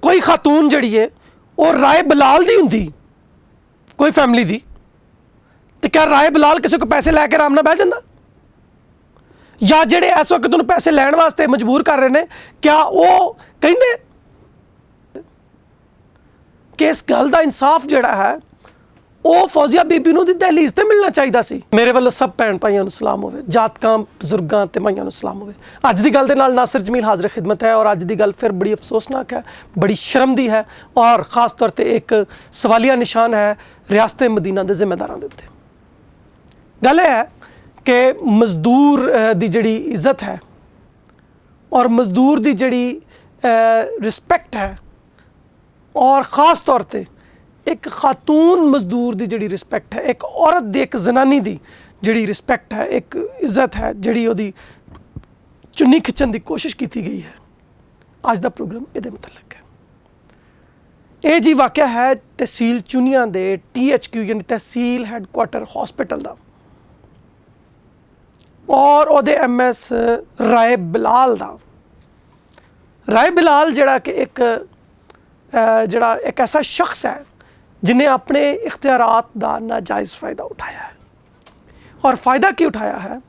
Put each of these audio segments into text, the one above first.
कोई खातून जिहड़ी है वो राय बिलाल दी हुंदी कोई फैमिली दी, तो क्या राय बिलाल किसी को पैसे लैके आराम नाल बह जांदा? या जिहड़े इस वक्त उन्होंने पैसे लैण वास्ते मजबूर कर रहे हैं, क्या वो कहिंदे कि इस गल का इंसाफ जिहड़ा है वो फौजिया बीबी नूं दी दहलीज ते मिलना चाहिए सी। मेरे वालों सब भैन भाइयों नूं सलाम होवे, जातकां बजुर्गां ते माइयां नूं सलाम होवे। अज दी गल दे नाल नासिर जमील हाज़िर खिदमत है, और अज दी गल फिर बड़ी अफसोसनाक है, बड़ी शर्म दी है, और ख़ास तौर पर एक सवालिया निशान है रियासत मदीना के जिम्मेदारां दे उत्ते। गल है कि मजदूर दी जिहड़ी इज्जत है और मजदूर दी जिहड़ी रिस्पैक्ट है, और ख़ास तौर पर एक खातून मजदूर की जिहड़ी रिस्पैक्ट है, एक औरत दी एक जनानी की जिहड़ी रिस्पैक्ट है, एक इज्जत है, जिहड़ी उहदी चुन्नी खिंचण की कोशिश की गई है। अज का प्रोग्राम इहदे मुतल्लिक है। ये जी वाक़या है तहसील चुनिया के THQ यानी तहसील हैडकुआटर हॉस्पिटल का, और उहदे MS राय बिलाल का। राय बिलाल जिहड़ा कि एक ऐसा शख्स है जिन्हें अपने इख्तियारात का नाजायज़ फ़ायदा उठाया है। और फ़ायदा की उठाया है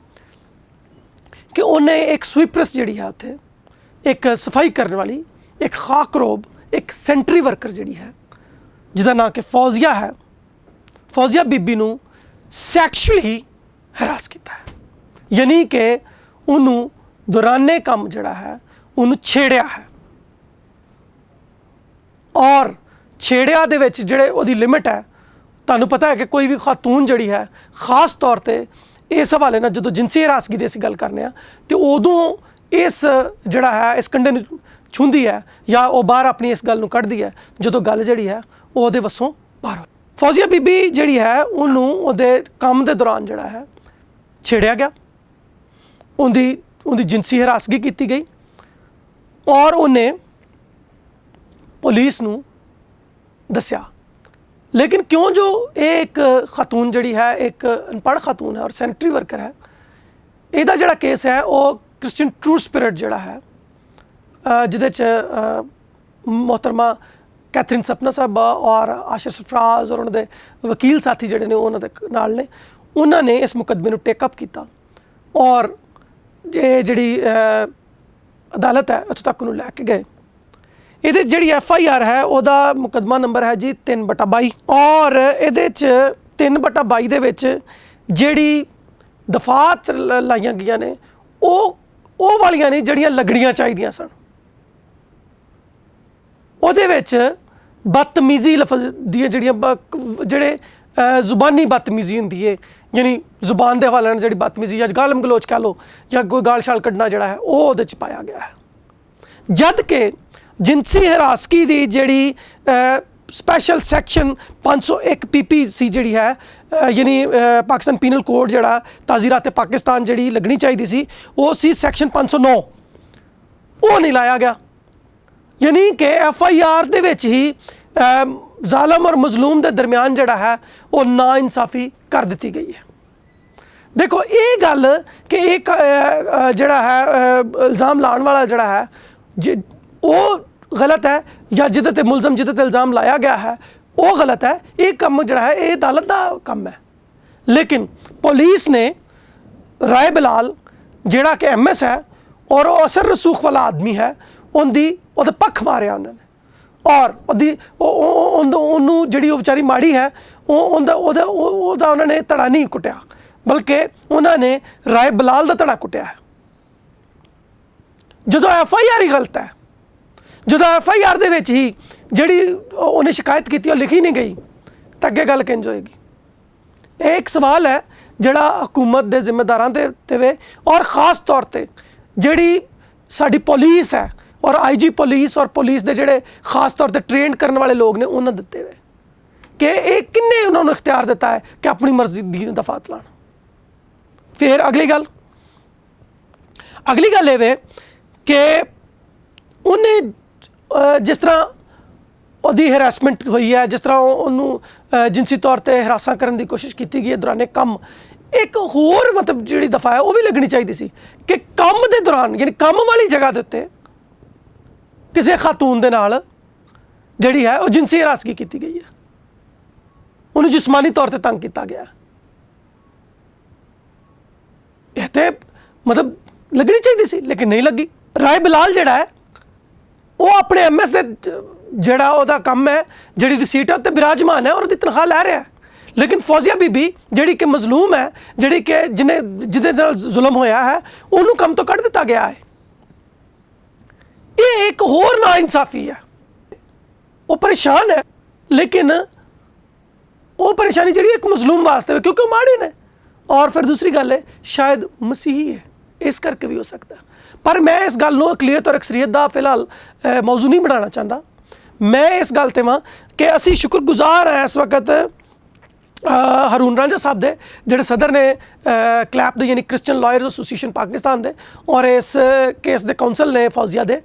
कि उन्हें एक स्वीपरस जिहड़ी है उत्थे, एक सफाई करने वाली, एक खाकरोब, एक सेंट्री वर्कर जिहड़ी है जिसका नाम कि फौजिया है, फौजिया बीबी नूं सैक्शुअली हरास किया है, यानी कि उन्होंने दौराने काम जिहड़ा है उन्होंने छेड़िया है। और छेड़िया दे विच जिहड़े उहदी लिमिट है, तुहानूं पता है कि कोई भी खातून जिहड़ी है, खास तौर पर इस हवाले नाल जदों जिनसी हरासगी की असीं गल करने आ तो उदों इस जिहड़ा है इस कंढे नूं छूंदी है या वो बाहर अपनी इस गल नूं कढदी है जदों गल जिहड़ी है वो उहदे वसों बाहर हो। फौजिया बीबी जिहड़ी है उहनूं उहदे काम दे दौरान जिहड़ा है छेड़िया गया, उहदी जिनसी हरासगी की गई, और उन्हें पुलिस नूं दस्या। लेकिन क्यों जो एक खातून जिहड़ी है एक अनपढ़ खातून है और सैनिटरी वर्कर है, इहदा जिहड़ा केस है वो क्रिश्चियन ट्रू स्पिरिट जिहड़ा है जिहदे च मोहतरमा कैथरीन सपना साहबा और आशिर सरफराज और उन्होंने वकील साथी जिहड़े ने उन्होंने नाल ने, उन्होंने इस मुकदमे नूं टेकअप किया, और ये जिहड़ी अदालत है उत्थों तक उन्होंने लैके गए। ये जी FIR है उहदा मुकदमा नंबर है जी 3/22, और ये 3/22 दे विच जिहड़ी दफात लाइया गई ने वो वालियां ने जिहड़ियां लगणियां चाहिदियां सन। उहदे विच बदतमीजी लफज दी जिहड़े जुबानी बदतमीजी हुंदी है, यानी जुबान के हवाले नाल जिहड़ी बदतमीजी या गालम गलोच कह लो या कोई गाल शाल कढ़ना जिहड़ा है वो उहदे च पाया गया है। जद के जिनसी हरासगी की जिहड़ी स्पैशल सैक्शन 501 PP जिहड़ी है, यानी पाकिस्तान पीनल कोड जिहड़ा ताज़ीरात पाकिस्तान जिहड़ी लगनी चाहिए सी वो सी सैक्शन 509, वो नहीं लाया गया। यानी कि FIR दे विच ही जालम और मजलूम के दरम्यान जिहड़ा है वो नाइंसाफ़ी कर दी गई है। देखो ये गल कि एक जिहड़ा है इल्ज़ाम लाने वाला जिहड़ा है वो गलत है, या जिहदे ते मुलजम जिहदे ते इल्ज़ाम लाया गया है वो गलत है, ये कम जिहड़ा है ये अदालत का कम है। लेकिन पुलिस ने राय बिलाल जिहड़ा कि MS है और वो असर रसूख वाला आदमी है, उहदे पक्ष मारिया उन्होंने, और उन्होंने जिहड़ी वो बेचारी माड़ी है उहदा उन्होंने धड़ा नहीं कुटिया, बल्कि उन्होंने राय बिलाल का धड़ा कुटिया है। जो FIR ही गलत है, जो FIR दे विच ही जिहड़ी उन्हें शिकायत की लिखी नहीं गई, तो अगे गल किंज होएगी। एक सवाल है जिहड़ा हुकूमत के जिम्मेदारां ते वे, और ख़ास तौर पर जिहड़ी साडी पुलिस है और IG पुलिस और पुलिस के जिहड़े खास तौर पर ट्रेन करने वाले लोग ने उन्होंने दिते हुए कि ये किन्ने उन्होंने इख्तियार दिता है कि अपनी मर्जी दी दफात लाण। फिर अगली गल ये कि उन्हें जिस तरह उहदी हरासमेंट हुई है, जिस तरह उन्होंने जिनसी तौर पर हरासा करने की कोशिश की गई है दौरान कम, एक होर मतलब जी दफा है वह भी लगनी चाहिए सी कि कम के दौरान यानी कम वाली जगह के उत्ते किसी खातून के नाल ਜਿਹੜੀ ਹੈ ਉਹ ਜਿਨਸੀ ਹਰਾਸਗੀ ਕੀਤੀ ਗਈ ਹੈ, ਉਹਨੂੰ ਜਿਸਮਾਨੀ ਤੌਰ ਤੇ ਤੰਗ ਕੀਤਾ ਗਿਆ। ਇਹ ਤੇ ਮਤਲਬ ਲੱਗਣੀ ਚਾਹੀਦੀ ਸੀ ਲੇਕਿਨ ਨਹੀਂ ਲੱਗੀ। ਰਾਏ ਬਿਲਾਲ ਜਿਹੜਾ ਹੈ ਉਹ ਆਪਣੇ ਐਮਐਸ ਦੇ ਜਿਹੜਾ ਉਹਦਾ ਕੰਮ ਹੈ, ਜਿਹੜੀ ਉਹਦੀ ਸੀਟ ਹੈ ਉੱਤੇ ਬਿਰਾਜਮਾਨ ਹੈ ਔਰ ਉਹਦੀ ਤਨਖਾਹ ਲੈ ਰਿਹਾ ਹੈ। लेकिन फौजिया बीबी ਜਿਹੜੀ कि मजलूम है, ਜਿਹੜੀ कि ਜਿਹਦੇ ਨਾਲ ਜ਼ੁਲਮ ਹੋਇਆ है, ਉਹਨੂੰ ਕੰਮ ਤੋਂ ਕੱਢ ਦਿੱਤਾ ਗਿਆ ਹੈ। ਇਹ ਇੱਕ ਹੋਰ ਨਾਇਨਸਾਫੀ है। ਉਹ परेशान है लेकिन वो परेशानी जी एक मजलूम वास्ते क्योंकि वो माड़े ने, और फिर दूसरी गल है शायद मसीही है, इस करके भी हो सकता। पर मैं इस गल को अकलीयत और अक्सरीयत का फिलहाल मौजू नहीं बनाना चाहता। मैं इस गल ते वां कि असी शुक्रगुजार हैं इस वक्त हरून रांझा साहब दे जिहड़े सदर ने क्लैप दे यानी क्रिश्चियन लॉयर्स एसोसीएशन पाकिस्तान दे, और इस केस दे काउंसल ने फौजिया दे।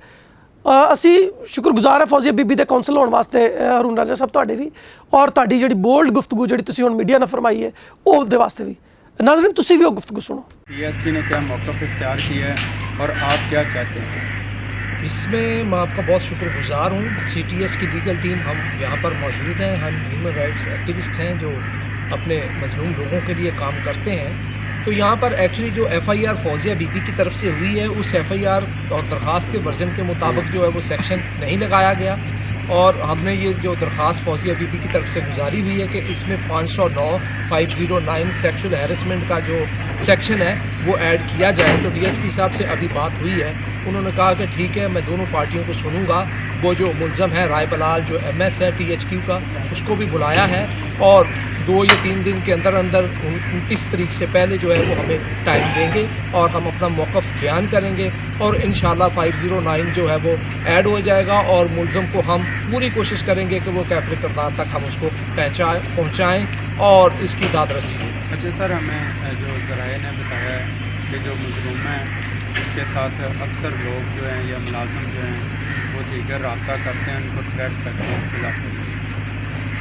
असी शुक्रगुजार है फौजिया बीबी दे काउंसल होने वास्ते हरून रांझा साहब तुहाडे भी, और तुहाडी जिहड़ी बोल्ड गुफ्तगू जिहड़ी तुसीं हुण मीडिया ने फरमाई है वो दे वास्ते भी। नाज़रीन तुसीं भी वो गुफ्तगू सुनो। टीएसपी ने क्या मौक़िफ़ इख्तियार किया है और आप क्या चाहते हैं? इसमें मैं आपका बहुत शुक्रगुजार हूँ। CTS की लीगल टीम हम यहाँ पर मौजूद हैं। हम ह्यूमन राइट्स एक्टिविस्ट हैं जो अपने मजलूम लोगों के लिए काम करते हैं। तो यहाँ पर एक्चुअली जो FIR फौजिया बीबी की तरफ से हुई है, उस FIR और दरख्वास्त के वर्जन के मुताबिक जो है वो सेक्शन नहीं लगाया गया, और हमने ये जो दरख्वास्त फौजिया बीबी की तरफ से गुजारी हुई है कि इसमें 509 सेक्शुअल हैरेसमेंट का जो सेक्शन है वो ऐड किया जाए। तो DSP साहब से अभी बात हुई है, उन्होंने कहा कि ठीक है मैं दोनों पार्टियों को सुनूंगा। वो जो मुलज़म है राय बिलाल जो MS है THQ का, उसको भी बुलाया है, और 2 या 3 दिन के अंदर 29 तारीख से पहले जो है वो हमें टाइम देंगे और हम अपना मौक़िफ़ बयान करेंगे, और इंशाल्लाह 509 जो है वो ऐड हो जाएगा, और मुलज़म को हम पूरी कोशिश करेंगे कि वो कैफरे किरदार तक हम उसको पहुँचाएँ और इसकी दादरसी हो। अच्छा सर, हमें जो ज़राए ने बताया है कि जो मजलूम है उसके साथ अक्सर लोग जो हैं या मुलाजिम जो हैं वो दीगर रब्ता करते हैं, उनको थ्रेट करते हैं इस इलाके में।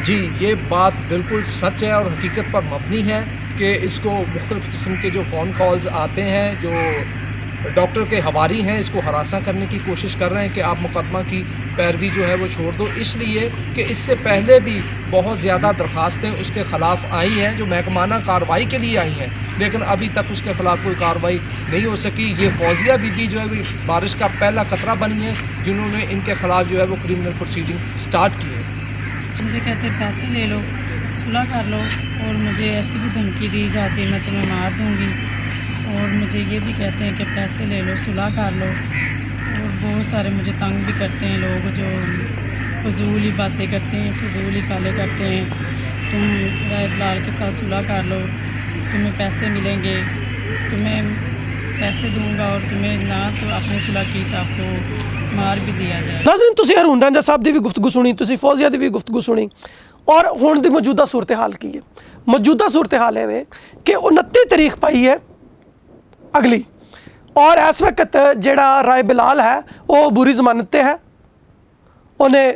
जी, ये बात बिल्कुल सच है और हकीकत पर मबनी है कि इसको मुख्तलिफ़ किस्म के जो फ़ोन कॉल्स आते हैं, जो डॉक्टर के हवारी हैं, इसको हरासा करने की कोशिश कर रहे हैं कि आप मुकदमा की पैरवी जो है वो छोड़ दो, इसलिए कि इससे पहले भी बहुत ज़्यादा दरख्वास्तें उसके ख़िलाफ़ आई हैं जो महकमाना कार्रवाई के लिए आई हैं, लेकिन अभी तक उसके ख़िलाफ़ कोई कार्रवाई नहीं हो सकी। ये फौजिया बीबी जो है बारिश का पहला खतरा बनी है जिन्होंने इनके ख़िलाफ़ जो है वो क्रिमिनल प्रोसीडिंग स्टार्ट की है। मुझे कहते हैं पैसे ले लो, सुलह कर लो, और मुझे ऐसी भी धमकी दी जाती है मैं तुम्हें मार दूँगी, और मुझे ये भी कहते हैं कि पैसे ले लो, सुलह कर लो, और बहुत सारे मुझे तंग भी करते हैं लोग जो फजूल ही बातें करते हैं, फजूल ही काले करते हैं। तुम राय बिलाल के साथ सुलह कर लो, तुम्हें पैसे मिलेंगे, तुम्हें पैसे दूंगा, और तुम्हें ना तो अपनी सुलह की तो आपको मार भी दिया जाए। नाज़रीन तुसीं हरून रांझा साहब की भी गुफ्तगू सुनी, तुसीं फौजिया की भी गुफ्तगू सुनी, और हुण दी मौजूदा सूरत हाल की है। मौजूदा सूरत हाल है कि 29 तारीख पाई है अगली, और इस वक्त जिहड़ा राय बिलाल है वो बुरी जमानत ते है, उन्हें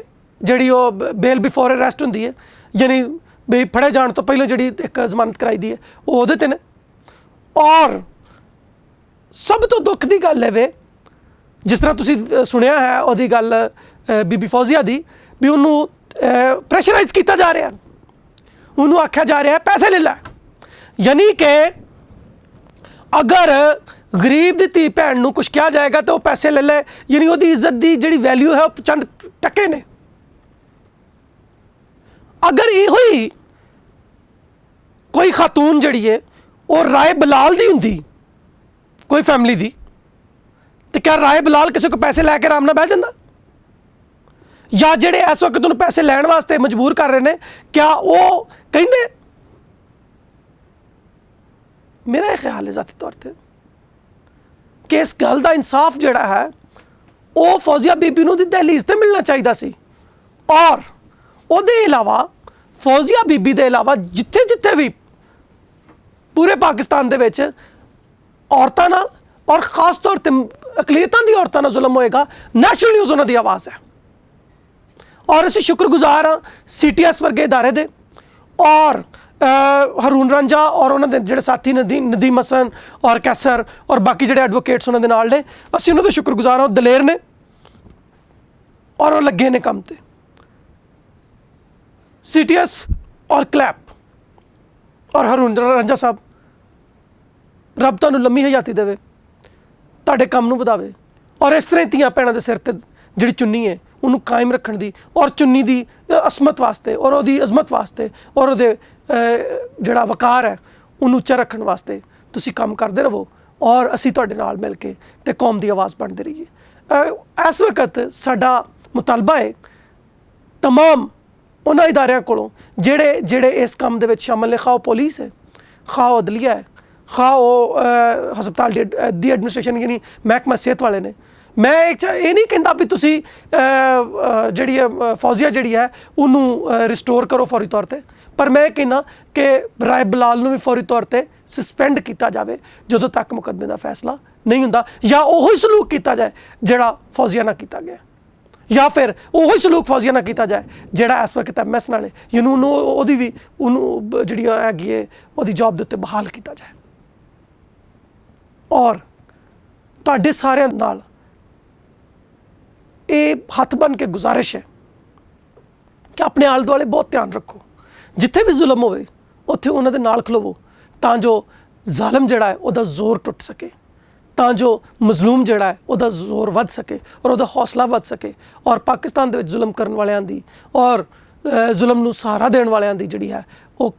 जिहड़ी वो बेल बिफोर अरेस्ट हुंदी है, यानी भी फड़े जाण तो पहले जिहड़ी एक जमानत कराई दी है वो उहदे ते ने। और सब तो दुख की गल है जिस तरह तुसीं सुनिया है उहदी गल बीबी फौजिया दी भी उन्होंने प्रैशराइज किया जा रहा, उन्होंने आख्या जा रहा है पैसे ले लै, यानी कि अगर गरीब की धी भैन नूं कुछ कहा जाएगा तो वह पैसे ले ले, यानी वो इज्जत की जी वैल्यू है वो चंद टके ने। अगर यो ही कोई खातून जी है वो राय बिलाल की होंगी कोई फैमिली की, तो क्या राय बिलाल किसी को पैसे लैके आराम नाल बह जांदा, या जिहड़े इस वक्त उन्हें पैसे लैण वास्ते मजबूर कर रहे हैं क्या वो कहिंदे? मेरा यह ख्याल है ज़ाती तौर पर कि इस गल का इंसाफ जिहड़ा है वो फौजिया बीबी नूं दी दहलीज ते मिलना चाहिए सी, और उहदे इलावा फौजिया बीबी दे इलावा जिथे जिथे भी पूरे पाकिस्तान दे विच औरतां नाल और खास तौर पर अकलीयतां दी औरतां नाल जुल्म होएगा, नैशनल न्यूज़ उन्हां दी आवाज़ है। और असीं शुक्रगुजार हाँ CTS वर्गे इदारे दे, और हरून रांझा और उन्होंने जिहड़े साथी नदीम हसन और कैसर और बाकी जिहड़े एडवोकेट्स उन्होंने नाल ने, असीं उन्हां दे शुक्रगुजार हाँ, दलेर ने और वो लगे ने काम ते। CTS और क्लैप और हरून रांਝਾ ਸਾਹਿਬ, ਰੱਬ ਤੁਹਾਨੂੰ ਲੰਮੀ ਹਯਾਤੀ ਦੇਵੇ, ਤੁਹਾਡੇ ਕੰਮ ਨੂੰ ਵਧਾਵੇ ਔਰ ਇਸ ਤਰ੍ਹਾਂ ਹੀ ਧੀਆਂ ਭੈਣਾਂ ਦੇ ਸਿਰ ਤੇ ਜਿਹੜੀ ਚੁੰਨੀ ਹੈ ਉਹਨੂੰ ਕਾਇਮ ਰੱਖਣ ਦੀ ਔਰ ਚੁੰਨੀ ਦੀ ਅਸਮਤ ਵਾਸਤੇ ਔਰ ਉਹਦੀ ਅਜ਼ਮਤ ਵਾਸਤੇ ਔਰ ਉਹਦੇ ਜਿਹੜਾ ਵਕਾਰ ਹੈ ਉਹਨੂੰ ਉੱਚਾ ਰੱਖਣ ਵਾਸਤੇ ਤੁਸੀਂ ਕੰਮ ਕਰਦੇ ਰਹੋ ਔਰ ਅਸੀਂ ਤੁਹਾਡੇ ਨਾਲ ਮਿਲ ਕੇ ਤੇ ਕੌਮ ਦੀ ਆਵਾਜ਼ ਬਣਦੇ ਰਹੀਏ। ਇਸ ਵਕਤ ਸਾਡਾ ਮੁਤਾਲਬਾ ਹੈ तमाम ਉਹਨਾਂ ਇਦਾਰਿਆਂ ਕੋਲੋਂ ਜਿਹੜੇ ਇਸ ਕੰਮ ਦੇ ਵਿੱਚ ਸ਼ਾਮਲ ਨੇ, ਖਾਓ ਪੁਲਿਸ ਹੈ, ਖਾਓ ਅਦਲੀਆ ਹੈ, ਖਾਓ ਹਸਪਤਾਲ ਦੀ ਐਡਮਿਨਿਸਟ੍ਰੇਸ਼ਨ ਯਾਨੀ ਮਹਿਕਮਾ ਸਿਹਤ ਵਾਲੇ ਨੇ। ਮੈਂ ਇਹ ਨਹੀਂ ਕਹਿੰਦਾ ਵੀ ਤੁਸੀਂ ਜਿਹੜੀ ਫੌਜੀਆ ਜਿਹੜੀ ਹੈ ਉਹਨੂੰ ਰਿਸਟੋਰ ਕਰੋ ਫੌਰੀ ਤੌਰ 'ਤੇ, ਪਰ ਮੈਂ ਕਹਿੰਦਾ ਕਿ ਰਾਏ ਬਲਾਲ ਨੂੰ ਵੀ ਫੌਰੀ ਤੌਰ 'ਤੇ ਸਸਪੈਂਡ ਕੀਤਾ ਜਾਵੇ ਜਦੋਂ ਤੱਕ ਮੁਕੱਦਮੇ ਦਾ ਫੈਸਲਾ ਨਹੀਂ ਹੁੰਦਾ, ਜਾਂ ਉਹੀ ਸਲੂਕ ਕੀਤਾ ਜਾਏ ਜਿਹੜਾ ਫੌਜੀਆ ਨਾਲ ਕੀਤਾ ਗਿਆ, ਜਾਂ ਫਿਰ ਉਹੀ ਸਲੂਕ ਫੌਜੀਆ ਨਾਲ ਕੀਤਾ ਜਾਏ ਜਿਹੜਾ ਇਸ ਵਕਤ MS ਨਾਲ ਹੈ, ਉਹਨੂੰ ਉਹਦੀ ਵੀ ਉਹਨੂੰ ਜਿਹੜੀ ਹੈਗੀ ਹੈ ਉਹਦੀ ਜੌਬ ਦੇ ਉੱਤੇ ਬਹਾਲ ਕੀਤਾ ਜਾਏ। ਔਰ ਤੁਹਾਡੇ ਸਾਰਿਆਂ ਨਾਲ ਇਹ ਹੱਥ ਬਣ ਕੇ ਗੁਜ਼ਾਰਿਸ਼ ਹੈ ਕਿ ਆਪਣੇ ਆਲੇ ਦੁਆਲੇ ਬਹੁਤ ਧਿਆਨ ਰੱਖੋ, ਜਿੱਥੇ ਵੀ ਜ਼ੁਲਮ ਹੋਵੇ ਉੱਥੇ ਉਹਨਾਂ ਦੇ ਨਾਲ ਖਲੋਵੋ ਤਾਂ ਜੋ ਜ਼ਾਲਮ ਜਿਹੜਾ ਹੈ ਉਹਦਾ ਜ਼ੋਰ ਟੁੱਟ ਸਕੇ, ਤਾਂ ਜੋ ਮਜ਼ਲੂਮ ਜਿਹੜਾ ਹੈ ਉਹਦਾ ਜ਼ੋਰ ਵੱਧ ਸਕੇ ਔਰ ਉਹਦਾ ਹੌਸਲਾ ਵੱਧ ਸਕੇ ਔਰ ਪਾਕਿਸਤਾਨ ਦੇ ਵਿੱਚ ਜ਼ੁਲਮ ਕਰਨ ਵਾਲਿਆਂ ਦੀ ਔਰ ਜ਼ੁਲਮ ਨੂੰ ਸਹਾਰਾ ਦੇਣ ਵਾਲਿਆਂ ਦੀ ਜਿਹੜੀ ਹੈ ਉਹ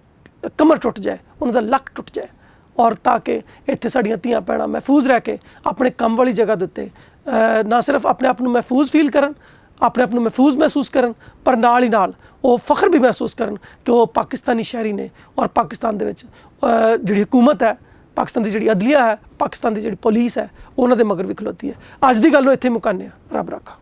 ਕਮਰ ਟੁੱਟ ਜਾਏ, ਉਹਨਾਂ ਦਾ ਲੱਕ ਟੁੱਟ ਜਾਏ ਔਰ ਤਾਂ ਕਿ ਇੱਥੇ ਸਾਡੀਆਂ ਧੀਆਂ ਭੈਣਾਂ ਮਹਿਫੂਜ਼ ਰਹਿ ਕੇ ਆਪਣੇ ਕੰਮ ਵਾਲੀ ਜਗ੍ਹਾ ਦੇ ਉੱਤੇ ਨਾ ਸਿਰਫ ਆਪਣੇ ਆਪ ਨੂੰ ਮਹਿਫੂਜ਼ ਫੀਲ ਕਰਨ, ਆਪਣੇ ਆਪ ਨੂੰ ਮਹਿਫੂਜ਼ ਮਹਿਸੂਸ ਕਰਨ, ਪਰ ਨਾਲ ਹੀ ਨਾਲ ਉਹ ਫਖਰ ਵੀ ਮਹਿਸੂਸ ਕਰਨ ਕਿ ਉਹ ਪਾਕਿਸਤਾਨੀ ਸ਼ਹਿਰੀ ਨੇ ਔਰ ਪਾਕਿਸਤਾਨ ਦੇ ਵਿੱਚ ਜਿਹੜੀ ਹਕੂਮਤ ਹੈ, ਪਾਕਿਸਤਾਨ ਦੀ ਜਿਹੜੀ ਅਦਲੀਆ ਹੈ, ਪਾਕਿਸਤਾਨ ਦੀ ਜਿਹੜੀ ਪੁਲਿਸ ਹੈ ਉਹਨਾਂ ਦੇ ਮਗਰ ਵੀ ਖਲੋਤੀ ਹੈ। ਅੱਜ ਦੀ ਗੱਲ ਨੂੰ ਇੱਥੇ ਮੁਕਾਉਂਦੇ ਹਾਂ। ਰੱਬ ਰਾਖਾ।